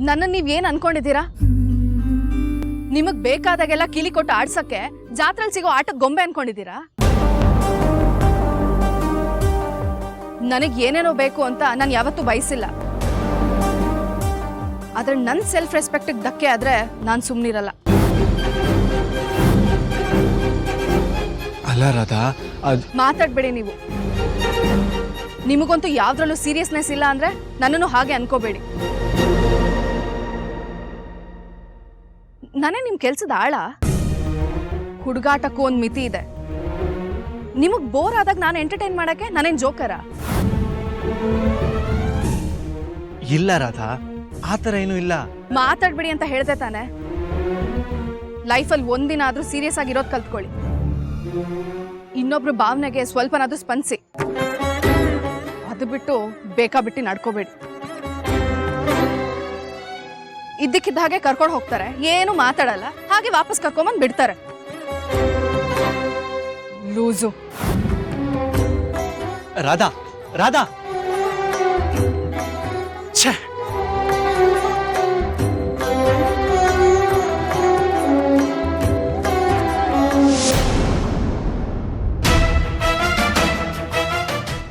ನನ್ನ ನೀವೇನ್ ಅನ್ಕೊಂಡಿದ್ದೀರಾ? ನಿಮಗ್ ಬೇಕಾದಾಗೆಲ್ಲ ಕಿಲಿ ಕೊಟ್ಟು ಆಡ್ಸಕ್ಕೆ ಜಾತ್ರೆಲ್ ಸಿಗೋ ಆಟದ ಗೊಂಬೆ ಅನ್ಕೊಂಡಿದ್ದೀರಾ? ನನಗ್ ಏನೇನೋ ಬೇಕು ಅಂತ ನಾನು ಯಾವತ್ತೂ ಬಯಸಿಲ್ಲ. ಆದ್ರೆ ನನ್ನ ಸೆಲ್ಫ್ ರೆಸ್ಪೆಕ್ಟ್ ಧಕ್ಕೆ ಆದ್ರೆ ನಾನು ಸುಮ್ಮನಿರಲ್ಲ. ಅಲ್ಲ ರಾಧಾ, ಮಾತಾಡ್ಬೇಡಿ ನೀವು. ನಿಮಗಂತೂ ಯಾವ್ದ್ರಲ್ಲೂ ಸೀರಿಯಸ್ನೆಸ್ ಇಲ್ಲ ಅಂದ್ರೆ ನನ್ನನ್ನು ಹಾಗೆ ಅನ್ಕೋಬೇಡಿ. ನಾನೇ ನಿಮ್ ಕೆಲ್ಸದ ಆಳ. ಹುಡುಗಾಟಕ್ಕೂ ಒಂದ್ ಮಿತಿ ಇದೆ. ನಿಮಗ್ ಬೋರ್ ಆದಾಗ ನಾನು ಎಂಟರ್ಟೈನ್ ಮಾಡಕ್ಕೆ ನಾನೇನ್ ಜೋಕರ? ಇಲ್ಲ ರಾಧಾ, ಆತರ ಏನೂ ಇಲ್ಲ. ಮಾತಾಡ್ಬಿಡಿ ಅಂತ ಹೇಳ್ದೆ ತಾನೆ. ಲೈಫಲ್ಲಿ ಒಂದಿನ ಆದ್ರೂ ಸೀರಿಯಸ್ ಆಗಿರೋದ್ ಕಲ್ತ್ಕೊಳ್ಳಿ. ಇನ್ನೊಬ್ರು ಭಾವನೆಗೆ ಸ್ವಲ್ಪನಾದ್ರೂ ಸ್ಪಂದಿಸಿ. ಅದು ಬಿಟ್ಟು ಬೇಕಾಬಿಟ್ಟಿ ನಡ್ಕೋಬೇಡಿ. ಇದ್ದಕ್ಕಿದ್ದ ಹಾಗೆ ಕರ್ಕೊಂಡು ಹೋಗ್ತಾರೆ, ಏನು ಮಾತಾಡಲ್ಲ, ಹಾಗೆ ವಾಪಸ್ ಕರ್ಕೊಂಬಂದ್ ಬಿಡ್ತಾರೆ. ಲೂಸು. ರಾಧಾ ರಾಧಾ, ಛೇ,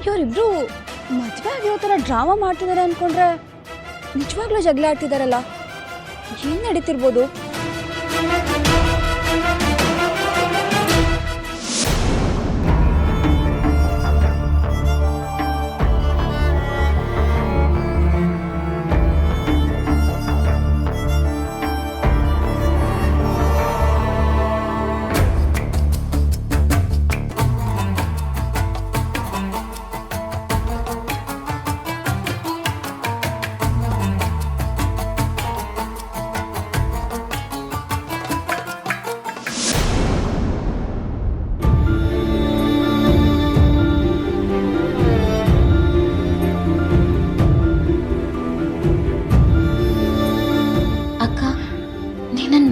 ಇವರಿಬ್ರು ಮದುವೆ ಆಗಿರೋ ಥರ ಡ್ರಾಮಾ ಮಾಡ್ತಿದ್ದಾರೆ ಅನ್ಕೊಂಡ್ರೆ ನಿಜವಾಗ್ಲೂ ಜಗಳ ಆಡ್ತಿದಾರಲ್ಲ. ಏನ್ ನಡೀತಿರ್ಬೋದು?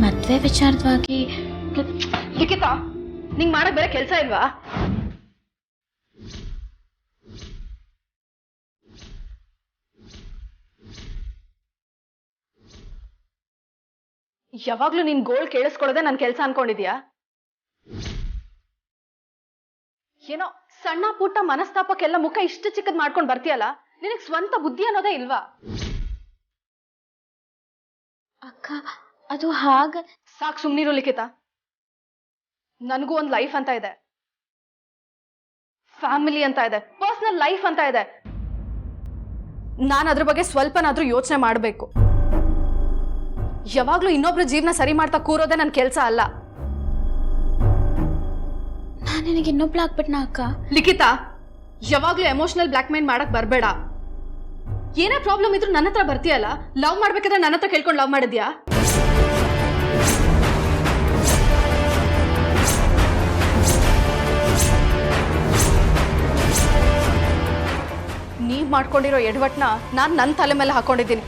ಮದುವೆ ವಿಚಾರವಾಗಿ ಲಿಖಿತಾ, ನಿಂಗ್ ಮಾಡಕ್ ಬೇರೆ ಕೆಲಸ ಇಲ್ವಾ? ಯಾವಾಗ್ಲೂ ನಿನ್ ಗೋಳ್ ಕೇಳಿಸ್ಕೊಳ್ಳೋದೆ ನನ್ ಕೆಲಸ ಅನ್ಕೊಂಡಿದ್ಯಾ? ಏನೋ ಸಣ್ಣ ಪುಟ್ಟ ಮನಸ್ತಾಪಕ್ಕೆಲ್ಲ ಮುಖ ಇಷ್ಟು ಚಿಕ್ಕದ್ ಮಾಡ್ಕೊಂಡ್ ಬರ್ತೀಯಲ್ಲ, ನಿನಗ್ ಸ್ವಂತ ಬುದ್ಧಿ ಅನ್ನೋದೇ ಇಲ್ವಾ? ಅಕ್ಕ, ಅದು ಹಾಗ. ಸಾಕ್, ಸುಮ್ನಿರು ಲಿಖಿತಾ. ನನಗೂ ಒಂದು ಲೈಫ್ ಅಂತ ಇದೆ, ಫ್ಯಾಮಿಲಿ ಅಂತ ಇದೆ, ಪರ್ಸನಲ್ ಲೈಫ್ ಅಂತ ಇದೆ. ನಾನು ಅದ್ರ ಬಗ್ಗೆ ಸ್ವಲ್ಪನಾದ್ರೂ ಯೋಚನೆ ಮಾಡಬೇಕು. ಯಾವಾಗ್ಲೂ ಇನ್ನೊಬ್ರು ಜೀವನ ಸರಿ ಮಾಡ್ತಾ ಕೂರೋದೇ ನನ್ನ ಕೆಲಸ ಅಲ್ಲ. ನಾನು ನಿನಗೆ ಇನ್ನೊಬ್ಳು ಆಗ್ಬಿಟ್ನಾ ಅಕ್ಕ? ಲಿಖಿತಾ, ಯಾವಾಗ್ಲೂ ಎಮೋಷನಲ್ ಬ್ಲಾಕ್ ಮೇಲ್ ಮಾಡಕ್ ಬರ್ಬೇಡ. ಏನೇ ಪ್ರಾಬ್ಲಮ್ ಇದ್ರೂ ನನ್ನ ಹತ್ರ ಬರ್ತೀಯಲ್ಲ. ಲವ್ ಮಾಡ್ಬೇಕಾದ್ರೆ ನನ್ನ ಹತ್ರ ಕೇಳ್ಕೊಂಡು ಲವ್ ಮಾಡಿದ್ಯಾ? ನೀವ್ ಮಾಡ್ಕೊಂಡಿರೋ ಎಡವಟ್ನ ನಾನ್ ನನ್ನ ತಲೆ ಮೇಲೆ ಹಾಕೊಂಡಿದ್ದೀನಿ.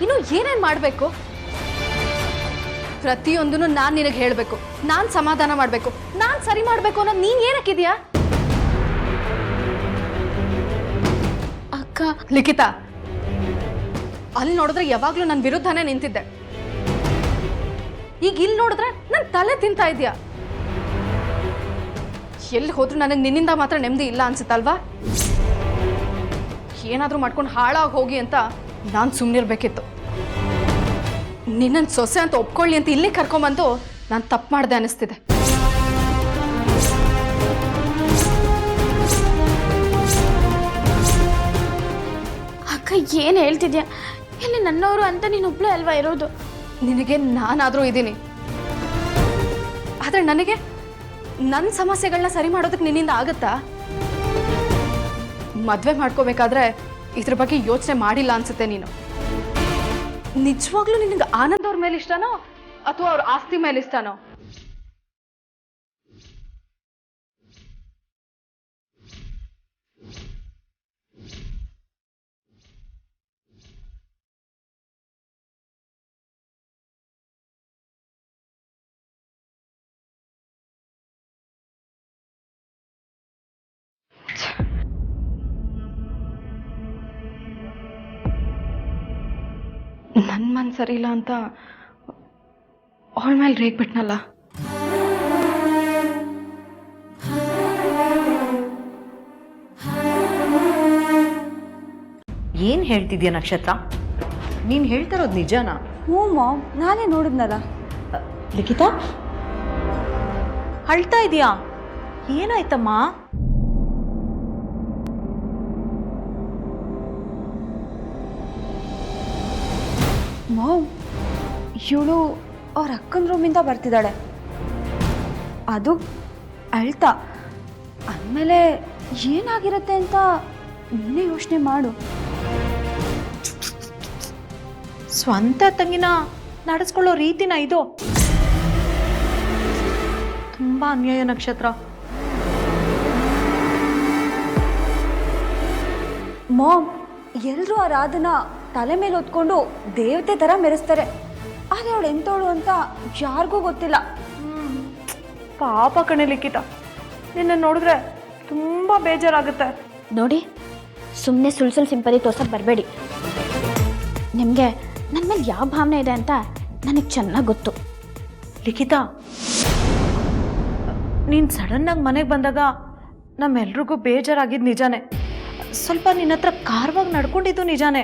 ಇನ್ನು ಏನೇನ್ ಮಾಡ್ಬೇಕು? ಪ್ರತಿಯೊಂದನ್ನು ನಾನ್ ನಿನಗೆ ಹೇಳ್ಬೇಕು, ನಾನ್ ಸಮಾಧಾನ ಮಾಡ್ಬೇಕು, ನಾನ್ ಸರಿ ಮಾಡ್ಬೇಕು ಅನ್ನೋದು ನೀನ್ ಏನಕ್ಕಿದ್ಯಾ? ಅಕ್ಕ, ಲಿಖಿತಾ, ಅಲ್ಲಿ ನೋಡಿದ್ರೆ ಯಾವಾಗ್ಲೂ ನನ್ನ ವಿರುದ್ಧನೇ ನಿಂತಿದ್ದೆ. ಈಗ ಇಲ್ಲಿ ನೋಡಿದ್ರೆ ನನ್ ತಲೆ ತಿಂತಾ ಇದ್ಯಾ? ಎಲ್ಲಿ ಹೋದ್ರು ನನಗೆ ನಿನ್ನಿಂದ ಮಾತ್ರ ನೆಮ್ಮದಿ ಇಲ್ಲ ಅನ್ಸುತ್ತಲ್ವಾ? ಏನಾದ್ರೂ ಮಾಡ್ಕೊಂಡು ಹಾಳಾಗಿ ಹೋಗಿ ಅಂತ ನಾನು ಸುಮ್ಮನಿರ್ಬೇಕಿತ್ತು. ನಿನ್ನನ್ನು ಸೊಸೆ ಅಂತ ಒಪ್ಕೊಳ್ಳಿ ಅಂತ ಇಲ್ಲಿ ಕರ್ಕೊಂಬಂದು ನಾನು ತಪ್ಪು ಮಾಡಿದೆ ಅನಿಸ್ತಿದೆ. ಅಕ್ಕ, ಏನ್ ಹೇಳ್ತಿದ್ಯಾ? ಇಲ್ಲಿ ನನ್ನವರು ಅಂತ ನೀನೊಬ್ಳೆ ಅಲ್ವಾ ಇರೋದು? ನಿನಗೆ ನಾನಾದರೂ ಇದ್ದೀನಿ, ಆದರೆ ನನಗೆ ನನ್ನ ಸಮಸ್ಯೆಗಳನ್ನ ಸರಿ ಮಾಡೋದಕ್ಕೆ ನಿನ್ನಿಂದ ಆಗುತ್ತಾ? ಮದುವೆ ಮಾಡ್ಕೋಬೇಕಾದ್ರೆ ಇದ್ರ ಬಗ್ಗೆ ಯೋಚನೆ ಮಾಡಿಲ್ಲ ಅನ್ಸುತ್ತೆ ನೀನು. ನಿಜವಾಗ್ಲೂ ನಿನಗೆ ಆನಂದ್ ಅವ್ರ ಮೇಲೆ ಇಷ್ಟನೋ ಅಥವಾ ಅವ್ರ ಆಸ್ತಿ ಮೇಲೆ ಇಷ್ಟನೋ? ನನ್ನ ಮನ್ ಸರಿ ಇಲ್ಲ ಅಂತ ಅವಳ ಮೇಲೆ ರೇಗ್ಬಿಟ್ನಲ್ಲ. ಏನು ಹೇಳ್ತಿದ್ಯಾ ನಕ್ಷತ್ರ? ನೀನು ಹೇಳ್ತಿರೋದು ನಿಜನಾ? ಹ್ಞೂ ಮಾಮ್, ನಾನೇ ನೋಡಿದ್ನಲ್ಲ. ಲಿಖಿತಾ, ಅಳ್ತಾ ಇದೆಯಾ? ಏನಾಯ್ತಮ್ಮ? ಮಾಮ್, ಇವಳು ಅವ್ರ ಅಕ್ಕನ ರೂಮಿಂದ ಬರ್ತಿದ್ದಾಳೆ. ಅದು ಅಳ್ತಾ. ಅಂದಮೇಲೆ ಏನಾಗಿರುತ್ತೆ ಅಂತ ನೀನೇ ಯೋಚನೆ ಮಾಡು. ಸ್ವಂತ ತಂಗಿನ ನಡೆಸ್ಕೊಳ್ಳೋ ರೀತಿನ ಇದು? ತುಂಬ ಅನ್ಯಾಯ ನಕ್ಷತ್ರ. ಮಾಮ್, ಎಲ್ಲರೂ ಆ ರಾಧನ ತಲೆ ಮೇಲೆ ಹೊತ್ಕೊಂಡು ದೇವತೆ ಥರ ಮೆರೆಸ್ತಾರೆ. ಆದರೆ ಅವಳು ಎಂತವಳು ಅಂತ ಯಾರಿಗೂ ಗೊತ್ತಿಲ್ಲ. ಪಾಪ ಕಣೆ ಲಿಖಿತ, ನಿನ್ನ ನೋಡಿದ್ರೆ ತುಂಬ ಬೇಜಾರಾಗುತ್ತೆ. ನೋಡಿ, ಸುಮ್ಮನೆ ಸುಳ್ಳು ಸಿಂಪತಿ ತೋರ್ಸಕ್ಕೆ ಬರಬೇಡಿ. ನಿಮಗೆ ನನ್ನ ಮೇಲೆ ಯಾವ ಭಾವನೆ ಇದೆ ಅಂತ ನನಗೆ ಚೆನ್ನಾಗಿ ಗೊತ್ತು. ಲಿಖಿತ, ನೀನು ಸಡನ್ನಾಗಿ ಮನೆಗೆ ಬಂದಾಗ ನಮ್ಮೆಲ್ರಿಗೂ ಬೇಜಾರಾಗಿದ್ದು ನಿಜಾನೇ. ಸ್ವಲ್ಪ ನಿನ್ನ ಹತ್ರ ಕಾರವಾಗಿ ನಡ್ಕೊಂಡಿದ್ದು ನಿಜಾನೇ.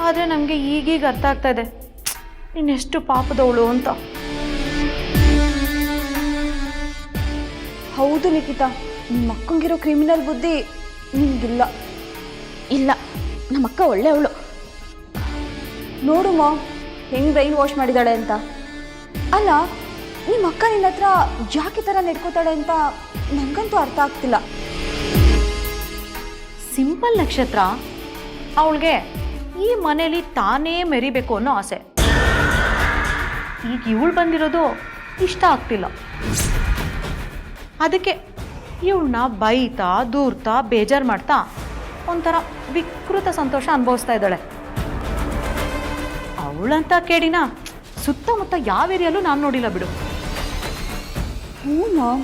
ಆದರೆ ನಮಗೆ ಈಗೀಗ ಅರ್ಥ ಆಗ್ತಾ ಇದೆ ನೀನೆಷ್ಟು ಪಾಪದವಳು ಅಂತ. ಹೌದು ಲಿಖಿತ, ನಿಮ್ಮ ಅಕ್ಕಂಗಿರೋ ಕ್ರಿಮಿನಲ್ ಬುದ್ಧಿ ನಿಮಗಿಲ್ಲ. ಇಲ್ಲ, ನಮ್ಮ ಅಕ್ಕ ಒಳ್ಳೆಯವಳು. ನೋಡು ಮಾಮ್, ಹೆಂಗೆ ಬ್ರೈನ್ ವಾಶ್ ಮಾಡಿದ್ದಾಳೆ ಅಂತ. ಅಲ್ಲ, ನಿಮ್ಮ ಅಕ್ಕ ನಿನ್ನ ಹತ್ರ ಯಾಕೆ ಥರ ನಡ್ಕೋತಾಳೆ ಅಂತ ನನಗಂತೂ ಅರ್ಥ ಆಗ್ತಿಲ್ಲ. ಸಿಂಪಲ್ ನಕ್ಷತ್ರ, ಅವಳಿಗೆ ಈ ಮನೇಲಿ ತಾನೇ ಮೆರಿಬೇಕು ಅನ್ನೋ ಆಸೆ. ಈಗ ಇವಳು ಬಂದಿರೋದು ಇಷ್ಟ ಆಗ್ತಿಲ್ಲ. ಅದಕ್ಕೆ ಇವಳನ್ನ ಬೈತಾ ದೂರ್ತಾ ಬೇಜಾರು ಮಾಡ್ತಾ ಒಂಥರ ವಿಕೃತ ಸಂತೋಷ ಅನುಭವಿಸ್ತಾ ಇದ್ದಾಳೆ. ಅವಳಂತ ಕೇಳಿನ ಸುತ್ತಮುತ್ತ ಯಾವ ಏರಿಯಲ್ಲೂ ನಾನು ನೋಡಿಲ್ಲ ಬಿಡು. ಹ್ಞೂ ಮಾಮ್,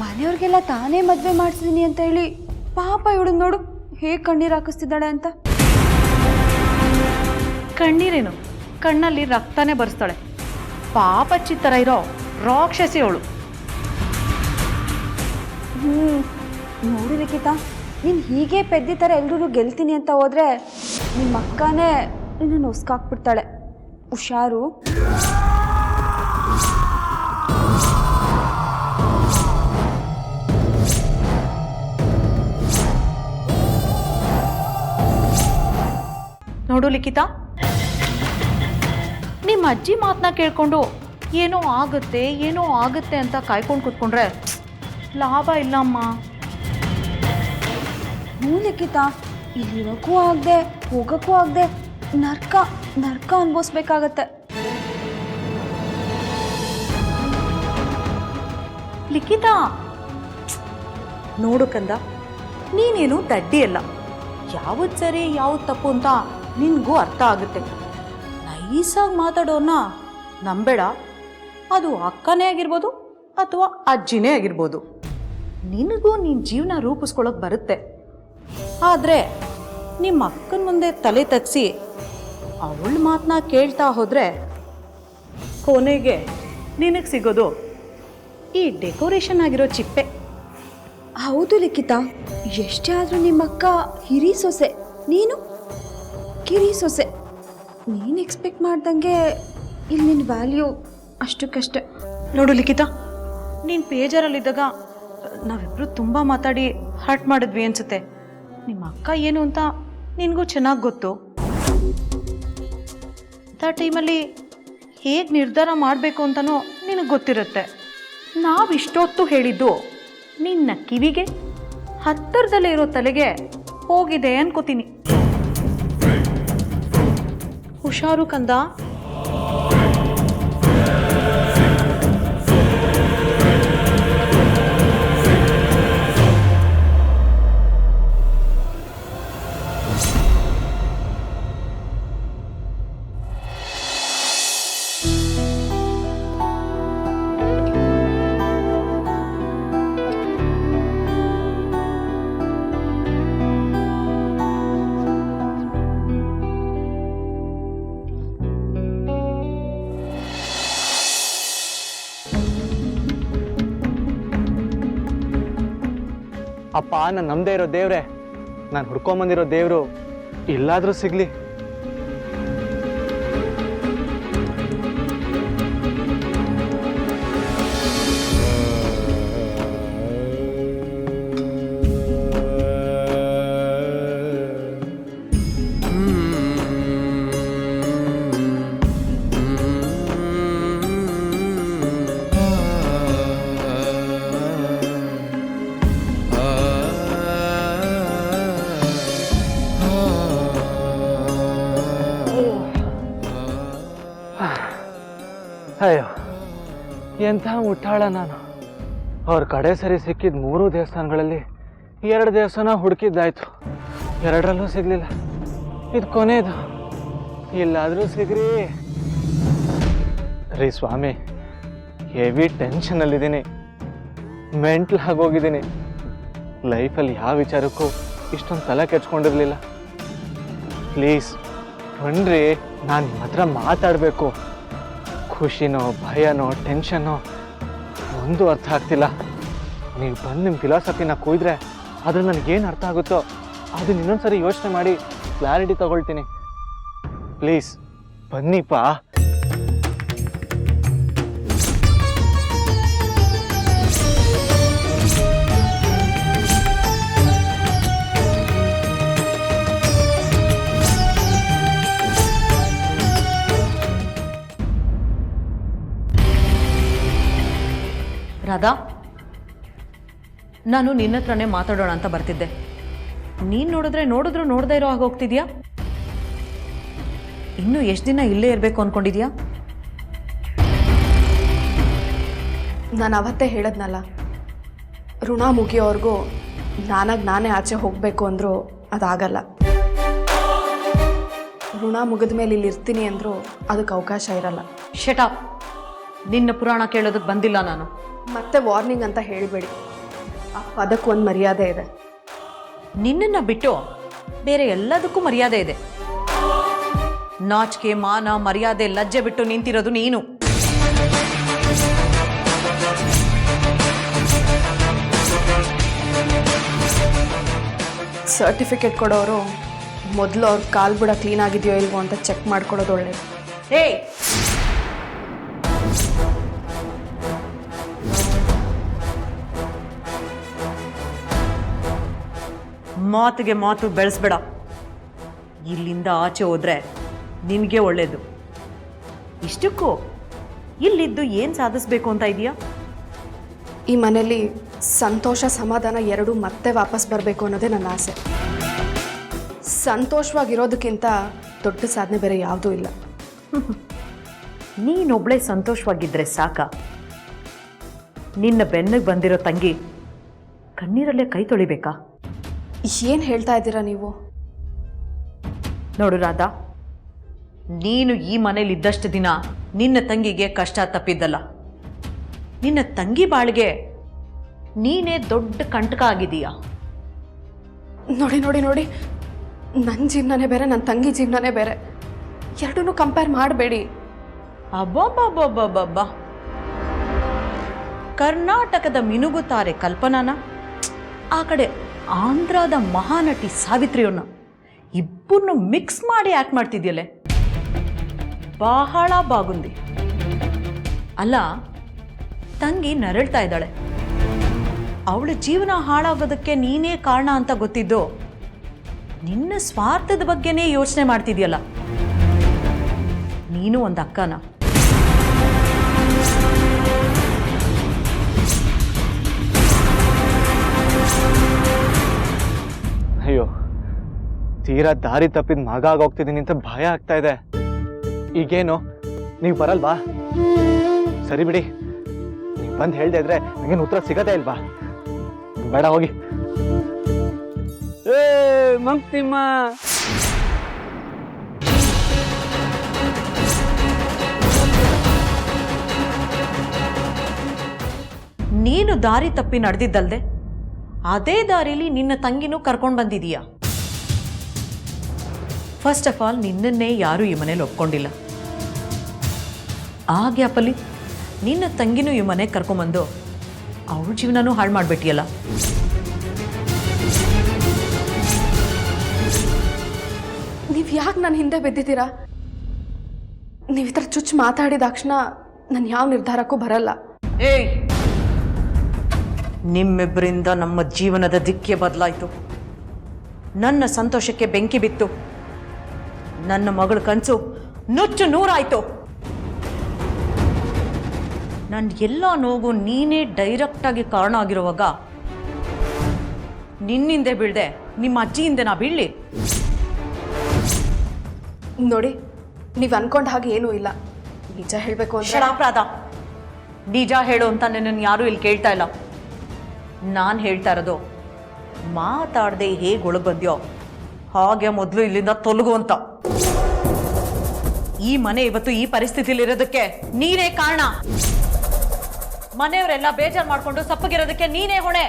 ಮನೆಯವ್ರಿಗೆಲ್ಲ ತಾನೇ ಮದುವೆ ಮಾಡಿಸಿದೀನಿ ಅಂತ ಹೇಳಿ ಪಾಪ ಇವಳು ನೋಡು ಹೇಗೆ ಕಣ್ಣೀರು ಹಾಕಿಸ್ತಿದ್ದಾಳೆ ಅಂತ. ಕಣ್ಣೀರೇನು, ಕಣ್ಣಲ್ಲಿ ರಕ್ತನೇ ಬರ್ಸ್ತಾಳೆ. ಪಾಪಚ್ಚಿ ಥರ ಇರೋ ರಾಕ್ಷಸಿ ಅವಳು. ನೋಡು ಲಿಖಿತ, ನೀನು ಹೀಗೆ ಪೆದ್ದಿ ಥರ ಎಲ್ಲರೂ ಗೆಲ್ತೀನಿ ಅಂತ ಹೋದರೆ ನಿಮ್ಮ ಅಕ್ಕನೇ ನಿನ್ನನ್ನು ಹೊಸ್ಕಾಕ್ಬಿಡ್ತಾಳೆ. ಹುಷಾರು. ನೋಡು ಲಿಖಿತ, ನಿಮ್ಮ ಅಜ್ಜಿ ಮಾತನ್ನ ಕೇಳ್ಕೊಂಡು ಏನೋ ಆಗುತ್ತೆ ಅಂತ ಕಾಯ್ಕೊಂಡು ಕೂತ್ಕೊಂಡ್ರೆ ಲಾಭ ಇಲ್ಲಮ್ಮ. ಹ್ಞೂ ಲಿಖಿತ, ಇಲ್ಲಿರೋಕ್ಕೂ ಆಗದೆ ಹೋಗೋಕ್ಕೂ ಆಗದೆ ನರ್ಕ ಅನುಭವಿಸ್ಬೇಕಾಗತ್ತೆ. ಲಿಖಿತ, ನೋಡು ಕಂದ, ನೀನೇನು ದಡ್ಡಿ ಅಲ್ಲ. ಯಾವುದು ಸರಿ ಯಾವುದು ತಪ್ಪು ಅಂತ ನಿನಗೂ ಅರ್ಥ ಆಗುತ್ತೆ. ನೈಸಾಗಿ ಮಾತಾಡೋನ್ನ ನಂಬೇಡ. ಅದು ಅಕ್ಕನೇ ಆಗಿರ್ಬೋದು ಅಥವಾ ಅಜ್ಜಿನೇ ಆಗಿರ್ಬೋದು. ನಿನಗೂ ನಿನ್ನ ಜೀವನ ರೂಪಿಸ್ಕೊಳ್ಳೋಕೆ ಬರುತ್ತೆ. ಆದರೆ ನಿಮ್ಮ ಅಕ್ಕನ ಮುಂದೆ ತಲೆ ತಗ್ಸಿ ಅವಳ ಮಾತನ್ನ ಕೇಳ್ತಾ ಹೋದರೆ ಕೊನೆಗೆ ನಿನಗೆ ಸಿಗೋದು ಈ ಡೆಕೋರೇಷನ್ ಆಗಿರೋ ಚಿಪ್ಪೆ. ಹೌದು ಲಿಖಿತ, ಎಷ್ಟೇ ಆದರೂ ನಿಮ್ಮ ಅಕ್ಕ ಹಿರಿ ಸೊಸೆ, ನೀನು ಕಿರಿ ಸೊಸೆ. ನೀನು ಎಕ್ಸ್ಪೆಕ್ಟ್ ಮಾಡ್ದಂಗೆ ಇಲ್ಲಿ ನಿನ್ನ ವ್ಯಾಲ್ಯೂ ಅಷ್ಟಕ್ಕಷ್ಟೆ. ನೋಡು ಲಿಖಿತ, ನೀನು ಬೇಜಾರಲ್ಲಿದ್ದಾಗ ನಾವಿಬ್ಬರು ತುಂಬ ಮಾತಾಡಿ ಹರ್ಟ್ ಮಾಡಿದ್ವಿ ಅನ್ಸುತ್ತೆ. ನಿಮ್ಮ ಅಕ್ಕ ಏನು ಅಂತ ನಿನಗೂ ಚೆನ್ನಾಗಿ ಗೊತ್ತು. ಆ ಟೈಮಲ್ಲಿ ಹೇಗೆ ನಿರ್ಧಾರ ಮಾಡಬೇಕು ಅಂತನೂ ನಿನಗೆ ಗೊತ್ತಿರುತ್ತೆ. ನಾವಿಷ್ಟೊತ್ತು ಹೇಳಿದ್ದು ನಿನ್ನ ಕಿವಿಗೆ ಹತ್ತಿರದಲ್ಲೇ ಇರೋ ತಲೆಗೆ ಹೋಗಿದೆ ಅನ್ಕೋತೀನಿ. ಹುಷಾರು ಕಂದ. ಅಪ್ಪ ನಾನು ನಮ್ಮದೇ ಇರೋ ದೇವ್ರೆ, ನಾನು ಹುಡ್ಕೊಂಬಂದಿರೋ ದೇವರು ಎಲ್ಲಾದರೂ ಸಿಗಲಿ. ಅಯ್ಯೋ, ಎಂಥ ಮುಟ್ಟಾಳ ನಾನು. ಅವ್ರ ಕಡೆ ಸರಿ ಸಿಕ್ಕಿದ 3 ದೇವಸ್ಥಾನಗಳಲ್ಲಿ 2 ದೇವಸ್ಥಾನ ಹುಡುಕಿದ್ದಾಯ್ತು, 2ರಲ್ಲೂ ಸಿಗಲಿಲ್ಲ. ಇದು ಕೊನೆಯದು, ಇಲ್ಲಾದರೂ ಸಿಗ್ರಿ. ರೀ ಸ್ವಾಮಿ, ಹೆವಿ ಟೆನ್ಷನಲ್ಲಿದ್ದೀನಿ, ಮೆಂಟ್ಲ್ ಆಗೋಗಿದ್ದೀನಿ. ಲೈಫಲ್ಲಿ ಯಾವ ವಿಚಾರಕ್ಕೂ ಇಷ್ಟೊಂದು ತಲೆ ಕೆಡ್ಸ್ಕೊಂಡಿರಲಿಲ್ಲ. ಪ್ಲೀಸ್ ಬನ್ನಿರಿ, ನಾನು ನಿಮ್ಮ ಹತ್ರ ಮಾತಾಡಬೇಕು. ಖುಷಿನೋ ಭಯನೋ ಟೆನ್ಷನ್ನೋ ಒಂದು ಅರ್ಥ ಆಗ್ತಿಲ್ಲ. ನೀವು ಬಂದು ನಿಮ್ಮ ಫಿಲಾಸಫಿನ ಕೂಯ್ದ್ರೆ ಅದ್ರ ನನಗೇನು ಅರ್ಥ ಆಗುತ್ತೋ ಅದನ್ನ ಇನ್ನೊಂದ್ಸರಿ ಯೋಚನೆ ಮಾಡಿ ಕ್ಲಾರಿಟಿ ತಗೊಳ್ತೀನಿ. ಪ್ಲೀಸ್ ಬನ್ನಿಪ್ಪ. ರಾಧಾ, ನಾನು ನಿನ್ನ ಹತ್ರನೇ ಮಾತಾಡೋಣ ಅಂತ ಬರ್ತಿದ್ದೆ. ನೀನು ನೋಡಿದ್ರು ನೋಡದೇ ಇರೋ ಹಾಗೆ ಹೋಗ್ತಿದ್ಯಾ? ಇನ್ನೂ ಎಷ್ಟು ದಿನ ಇಲ್ಲೇ ಇರಬೇಕು ಅಂದ್ಕೊಂಡಿದ್ಯಾ? ನಾನು ಅವತ್ತೇ ಹೇಳದ್ನಲ್ಲ, ಋಣ ಮುಗಿಯೋವರೆಗೂ ನಾನೇ ಆಚೆ ಹೋಗಬೇಕು ಅಂದರೂ ಅದಾಗಲ್ಲ. ಋಣ ಮುಗಿದ ಮೇಲೆ ಇಲ್ಲಿ ಇರ್ತೀನಿ ಅಂದರೂ ಅದಕ್ಕೆ ಅವಕಾಶ ಇರಲ್ಲ. ಶಟಾಪ್, ನಿನ್ನ ಪುರಾಣ ಕೇಳೋದಕ್ಕೆ ಬಂದಿಲ್ಲ ನಾನು. ಮತ್ತೆ ವಾರ್ನಿಂಗ್ ಅಂತ ಹೇಳಬೇಡಿ, ಆ ಪದಕ್ಕೊಂದು ಮರ್ಯಾದೆ ಇದೆ. ನಿನ್ನನ್ನು ಬಿಟ್ಟು ಬೇರೆ ಎಲ್ಲದಕ್ಕೂ ಮರ್ಯಾದೆ ಇದೆ. ನಾಚಿಕೆ ಮಾನ ಮರ್ಯಾದೆ ಲಜ್ಜೆ ಬಿಟ್ಟು ನಿಂತಿರೋದು ನೀನು. ಸರ್ಟಿಫಿಕೇಟ್ ಕೊಡೋರು ಮೊದಲು ಅವ್ರ ಕಾಲು ಬುಡ ಕ್ಲೀನ್ ಆಗಿದೆಯೋ ಇಲ್ವೋ ಅಂತ ಚೆಕ್ ಮಾಡ್ಕೊಳ್ಳೋದು ಒಳ್ಳೇದು. ಹೇ, ಮಾತಿಗೆ ಮಾತು ಬೆಳೆಸ್ಬೇಡ. ಇಲ್ಲಿಂದ ಆಚೆ ಹೋದ್ರೆ ನಿನಗೆ ಒಳ್ಳೇದು. ಇಷ್ಟಕ್ಕೂ ಇಲ್ಲಿದ್ದು ಏನು ಸಾಧಿಸ್ಬೇಕು ಅಂತ ಇದೆಯಾ? ಈ ಮನೇಲಿ ಸಂತೋಷ ಸಮಾಧಾನ ಎರಡೂ ಮತ್ತೆ ವಾಪಸ್ ಬರಬೇಕು ಅನ್ನೋದೇ ನನ್ನ ಆಸೆ. ಸಂತೋಷವಾಗಿರೋದಕ್ಕಿಂತ ದೊಡ್ಡ ಸಾಧನೆ ಬೇರೆ ಯಾವುದೂ ಇಲ್ಲ. ನೀನೊಬ್ಳೆ ಸಂತೋಷವಾಗಿದ್ದರೆ ಸಾಕ. ನಿನ್ನ ಬೆನ್ನಿಗೆ ಬಂದಿರೋ ತಂಗಿ ಕಣ್ಣೀರಲ್ಲೇ ಕೈ ತೊಳಿಬೇಕಾ? ಏನು ಹೇಳ್ತಾ ಇದ್ದೀರಾ ನೀವು? ನೋಡು ರಾಧಾ, ನೀನು ಈ ಮನೇಲಿ ಇದ್ದಷ್ಟು ದಿನ ನಿನ್ನ ತಂಗಿಗೆ ಕಷ್ಟ ತಪ್ಪಿದ್ದಲ್ಲ. ನಿನ್ನ ತಂಗಿ ಬಾಳಿಗೆ ನೀನೇ ದೊಡ್ಡ ಕಂಟಕ ಆಗಿದೀಯಾ. ನೋಡಿ ನೋಡಿ ನೋಡಿ, ನನ್ನ ಜೀವನನೇ ಬೇರೆ, ನನ್ನ ತಂಗಿ ಜೀವನನೇ ಬೇರೆ. ಎರಡನ್ನೂ ಕಂಪೇರ್ ಮಾಡಬೇಡಿ. ಅಬ್ಬಬ್ಬಬ್ಬಬ್ಬಬ್ಬ, ಕರ್ನಾಟಕದ ಮಿನುಗುತ್ತಾರೆ ಕಲ್ಪನಾನ, ಆ ಕಡೆ ಆಂಧ್ರದ ಮಹಾನಟಿ ಸಾವಿತ್ರಿಯನ್ನ ಇಬ್ಬರನ್ನು ಮಿಕ್ಸ್ ಮಾಡಿ ಆ್ಯಕ್ಟ್ ಮಾಡ್ತಿದ್ಯಲ್ಲೇ, ಬಹಳ ಬಾಗುಂದಿ. ಅಲ್ಲ, ತಂಗಿ ನರಳ್ತಾ ಇದ್ದಾಳೆ. ಅವಳ ಜೀವನ ಹಾಳಾಗೋದಕ್ಕೆ ನೀನೇ ಕಾರಣ ಅಂತ ಗೊತ್ತಿದ್ದು ನಿನ್ನ ಸ್ವಾರ್ಥದ ಬಗ್ಗೆನೇ ಯೋಚನೆ ಮಾಡ್ತಿದ್ಯಲ್ಲ. ನೀನು ಒಂದು ಅಕ್ಕನ. ಅಯ್ಯೋ, ತೀರಾ ದಾರಿ ತಪ್ಪಿದ ಮಗ ಆಗೋಗ್ತಿದ್ದೀನಿ ಅಂತ ಭಯ ಆಗ್ತಾ ಇದೆ. ಈಗೇನು ನೀವು ಬರಲ್ವಾ? ಸರಿ ಬಿಡಿ, ನೀವು ಬಂದು ಹೇಳ್ದೆ ಇದ್ರೆ ನನಗೇನು ಉತ್ತರ ಸಿಗದೇ ಇಲ್ವಾ? ಬೇಡ, ಹೋಗಿ. ಏ ಮಂಕ್ತಿಮ್ಮ, ನೀನು ದಾರಿ ತಪ್ಪಿ ನಡೆದಿದ್ದಲ್ದೆ ಅದೇ ದಾರಿಲಿ ನಿನ್ನ ತಂಗಿನೂ ಕರ್ಕೊಂಡು ಬಂದಿದೀಯಾ. ಫಸ್ಟ್ ಆಫ್ ಆಲ್, ನಿನ್ನನ್ನೇ ಯಾರೂ ಈ ಮನೇಲಿ ಒಪ್ಕೊಂಡಿಲ್ಲ. ಆ ಗ್ಯಾಪಲ್ಲಿ ನಿನ್ನ ತಂಗಿನೂ ಈ ಮನೆಗೆ ಕರ್ಕೊಂಬಂದು ಅವಳ ಜೀವನನೂ ಹಾಳು ಮಾಡಿಬಿಟ್ಟಿಯಲ್ಲ. ನೀವು ಯಾಕೆ ನನ್ನ ಹಿಂದೆ ಬಿದ್ದಿದ್ದೀರಾ? ನೀವು ಈ ಥರ ಚುಚ್ಚು ಮಾತಾಡಿದ ತಕ್ಷಣ ನಾನು ಯಾವ ನಿರ್ಧಾರಕ್ಕೂ ಬರಲ್ಲ. ಏಯ್, ನಿಮ್ಮಿಬ್ಬರಿಂದ ನಮ್ಮ ಜೀವನದ ದಿಕ್ಕೇ ಬದಲಾಯಿತು. ನನ್ನ ಸಂತೋಷಕ್ಕೆ ಬೆಂಕಿ ಬಿತ್ತು. ನನ್ನ ಮಗಳ ಕನಸು ನುಚ್ಚು ನೂರಾಯ್ತು. ನನ್ನ ಎಲ್ಲ ನೋವು ನೀನೇ ಡೈರೆಕ್ಟಾಗಿ ಕಾರಣ ಆಗಿರುವಾಗ ನಿನ್ನಿಂದೆ ಬೀಳ್ದೆ ನಿಮ್ಮ ಅಜ್ಜಿಯಿಂದ ನಾ ಬೀಳಲಿ? ನೋಡಿ, ನೀವು ಅನ್ಕೊಂಡ ಹಾಗೆ ಏನೂ ಇಲ್ಲ. ನಿಜ ಹೇಳಬೇಕು ಅಂತ ಶರಾಪ್ರಾದ, ನಿಜ ಹೇಳು ಅಂತ ನನ್ನನ್ನು ಯಾರೂ ಇಲ್ಲಿ ಕೇಳ್ತಾ ಇಲ್ಲ. ನಾನು ಹೇಳ್ತಾ ಇರೋದು, ಮಾತಾಡದೆ ಹೇಗೆ ಒಳಗೆ ಬಂದ್ಯೋ ಹಾಗೆ ಮೊದಲು ಇಲ್ಲಿಂದ ತೊಲಗು ಅಂತ. ಈ ಮನೆ ಇವತ್ತು ಈ ಪರಿಸ್ಥಿತಿಲಿರೋದಕ್ಕೆ ನೀನೇ ಕಾರಣ. ಮನೆಯವರೆಲ್ಲ ಬೇಜಾರು ಮಾಡ್ಕೊಂಡು ಸಪ್ಪಗಿರೋದಕ್ಕೆ ನೀನೇ ಹೊಣೆ.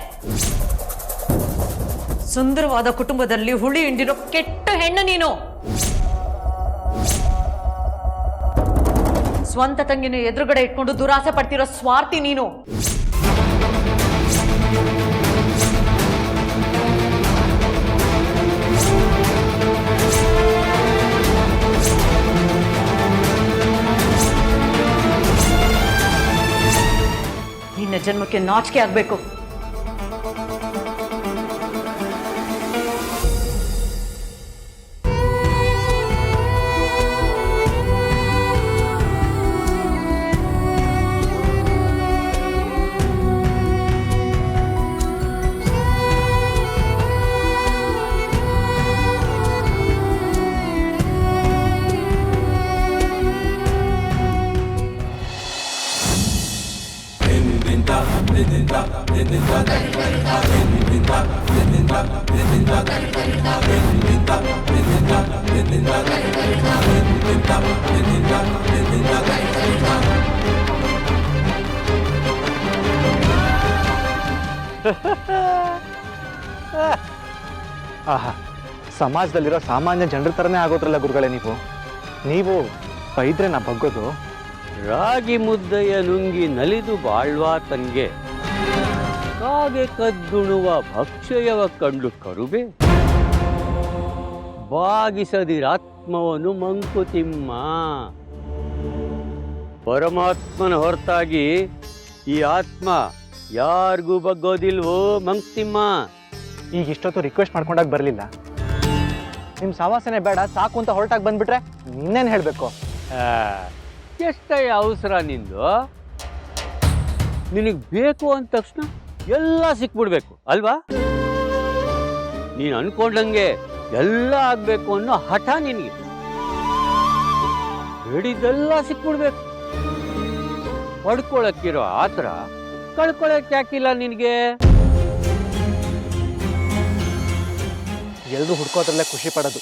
ಸುಂದರವಾದ ಕುಟುಂಬದಲ್ಲಿ ಹುಳಿ ಹಿಂಡಿರೋ ಕೆಟ್ಟ ಹೆಣ್ಣು ನೀನು. ಸ್ವಂತ ತಂಗಿನ ಎದುರುಗಡೆ ಇಟ್ಕೊಂಡು ದುರಾಸೆ ಪಡ್ತಿರೋ ಸ್ವಾರ್ಥಿ ನೀನು. ನಿನ್ನ ಜನ್ಮಕ್ಕೆ ನಾಚಿಕೆ ಆಗ್ಬೇಕು. ಆಹಾ, ಸಮಾಜದಲ್ಲಿರೋ ಸಾಮಾನ್ಯ ಜನರ ಥರನೇ ಆಗೋದ್ರಲ್ಲ ಗುರುಗಳೇ ನೀವು ಬೈದ್ರೆ ನಾ ಬಗ್ಗೋದು. ರಾಗಿ ಮುದ್ದೆಯ ನುಂಗಿ ನಲಿದು ಬಾಳ್ವಾ ತನ್ಗೆ ಕಾಗೆ ಕದ್ದುಣುವ ಭಕ್ಷ್ಯಯವ ಕಂಡು ಕರುಬೆ ಬಾಗಿಸದಿರಾತ್ಮವನು ಮಂಕುತಿಮ್ಮ. ಪರಮಾತ್ಮನ ಹೊರತಾಗಿ ಈ ಆತ್ಮ ಯಾರಿಗೂ ಬಗ್ಗೋದಿಲ್ವೋ ಮಂಕ್ತಿಮ್ಮ. ಈಗ ಇಷ್ಟೊತ್ತು ರಿಕ್ವೆಸ್ಟ್ ಮಾಡ್ಕೊಂಡಾಗ ಬರಲಿಲ್ಲ. ನಿಮ್ಮ ಸವಾಸನೆ ಬೇಡ ಸಾಕು ಅಂತ ಹೊರಟಾಗಿ ಬಂದ್ಬಿಟ್ರೆ ನಿನ್ನೇನು ಹೇಳಬೇಕು? ಎಷ್ಟೇ ಅವಸರ ನಿಂದು? ನಿನಗೆ ಬೇಕು ಅಂದ ತಕ್ಷಣ ಎಲ್ಲ ಸಿಕ್ಬಿಡ್ಬೇಕು ಅಲ್ವಾ? ನೀನು ಅನ್ಕೊಂಡಂಗೆ ಎಲ್ಲ ಆಗ್ಬೇಕು ಅನ್ನೋ ಹಠ ನಿನಗೆ. ಹೇಳಿದ್ದೆಲ್ಲ ಸಿಕ್ಬಿಡ್ಬೇಕು. ಪಡ್ಕೊಳಕ್ಕಿರೋ ಆತರ ಕಳ್ಕೊಳಕ್ ಯಾಕಿಲ್ಲ ನಿನಗೆ? ಎಲ್ಲರೂ ಹುಡ್ಕೋದ್ರಲ್ಲೇ ಖುಷಿ ಪಡೋದು.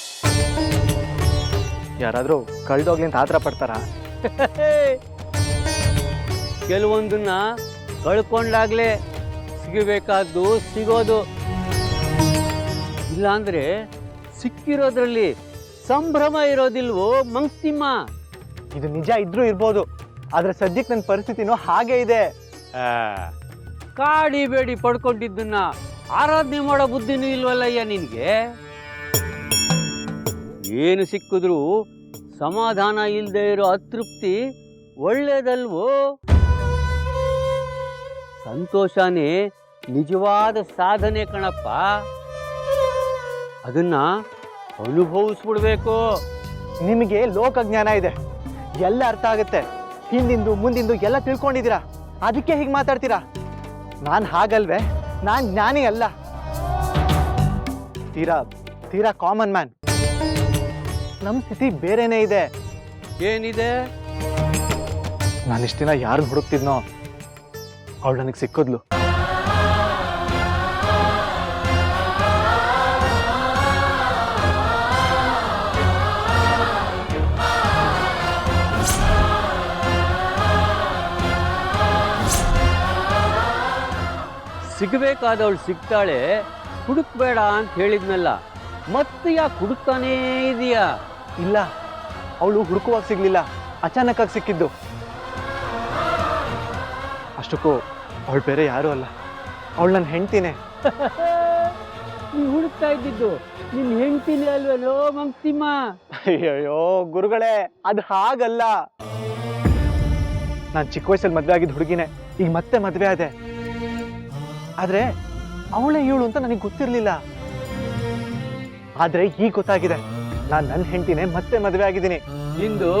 ಯಾರಾದರೂ ಕಳ್ದೋಗ್ಲಿ ಅಂತ ಆತರ ಪಡ್ತಾರ? ಕೆಲವೊಂದನ್ನ ಕಳ್ಕೊಂಡಾಗ್ಲೇ ಸಿಗಬೇಕಾದ್ದು ಸಿಗೋದು. ಇಲ್ಲಾಂದ್ರೆ ಸಿಕ್ಕಿರೋದ್ರಲ್ಲಿ ಸಂಭ್ರಮ ಇರೋದಿಲ್ವೋ ಮಂಕ್ತಿಮ್ಮ? ಇದು ನಿಜ ಇದ್ರೂ ಇರ್ಬೋದು, ಆದ್ರೆ ಸದ್ಯಕ್ಕೆ ನನ್ನ ಪರಿಸ್ಥಿತಿನೂ ಹಾಗೆ ಇದೆ. ಕಾಡಿ ಬೇಡಿ ಪಡ್ಕೊಂಡಿದ್ದನ್ನ ಆರಾಧನೆ ಮಾಡೋ ಬುದ್ಧಿನೂ ಇಲ್ವಲ್ಲಯ್ಯ ನಿನ್ಗೆ. ಏನು ಸಿಕ್ಕಿದ್ರು ಸಮಾಧಾನ ಇಲ್ಲದೆ ಇರೋ ಅತೃಪ್ತಿ ಒಳ್ಳೇದಲ್ವೋ? ಸಂತೋಷನೇ ನಿಜವಾದ ಸಾಧನೆ ಕಣಪ್ಪ. ಅದನ್ನ ಅನುಭವಿಸ್ಬಿಡ್ಬೇಕು. ನಿಮಗೆ ಲೋಕಜ್ಞಾನ ಇದೆ, ಎಲ್ಲ ಅರ್ಥ ಆಗುತ್ತೆ. ಹಿಂದಿಂದು ಮುಂದಿಂದು ಎಲ್ಲ ತಿಳ್ಕೊಂಡಿದ್ದೀರಾ, ಅದಕ್ಕೆ ಹೀಗೆ ಮಾತಾಡ್ತೀರಾ. ನಾನು ಹಾಗಲ್ವೇ? ನಾನು ಜ್ಞಾನಿ ಅಲ್ಲ, ತೀರಾ ತೀರಾ ಕಾಮನ್ ಮ್ಯಾನ್. ನಮ್ಮ ಸ್ಥಿತಿ ಬೇರೆನೇ ಇದೆ. ಏನಿದೆ? ನಾನು ಇಷ್ಟು ದಿನ ಯಾರನ್ನ ಹುಡುಕ್ತಿದ್ನೋ ಅವಳು ನನಗೆ ಸಿಕ್ಕಿದ್ಲು. ಸಿಗಬೇಕಾದವಳು ಸಿಗ್ತಾಳೆ, ಹುಡುಕ್ಬೇಡ ಅಂತ ಹೇಳಿದ್ನಲ್ಲ, ಮತ್ತೆ ಯಾಕೆ ಹುಡುಕ್ತಾನೇ ಇದೆಯಾ? ಇಲ್ಲ, ಅವಳು ಹುಡುಕುವಾಗ ಸಿಗ್ಲಿಲ್ಲ, ಅಚಾನಕ್ಕಾಗಿ ಸಿಕ್ಕಿದ್ದು. ಅಷ್ಟಕ್ಕೂ ಅವಳು ಬೇರೆ ಯಾರೂ ಅಲ್ಲ, ಅವಳು ನನ್ನ ಹೆಂಡ್ತಿನೇ. ನೀನು ಹುಡುಕ್ತಾ ಇದ್ದಿದ್ದು ನಿನ್ನ ಹೆಂಡತಿನೇ ಅಲ್ವೇನೋ ಮಂಕ್ತಿಮ್ಮ. ಅಯ್ಯಯ್ಯೋ ಗುರುಗಳೇ, ಅದು ಹಾಗಲ್ಲ. ನಾನು ಚಿಕ್ಕ ವಯಸ್ಸಲ್ಲಿ ಮದ್ವೆ ಆಗಿದ್ದ ಹುಡುಗಿನೇ ಈಗ ಮತ್ತೆ ಮದ್ವೆ ಆದೆ. ಆದ್ರೆ ಅವಳೇ ಇವಳು ಅಂತ ನನಗೆ ಗೊತ್ತಿರ್ಲಿಲ್ಲ. ಆದ್ರೆ ಈಗ ಗೊತ್ತಾಗಿದೆ, ನಾನು ನನ್ನ ಹೆಂಡತಿನೇ ಮತ್ತೆ ಮದ್ವೆ ಆಗಿದ್ದೀನಿ. ನಿಂದು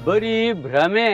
ಬರೀ ಭ್ರಮೆ.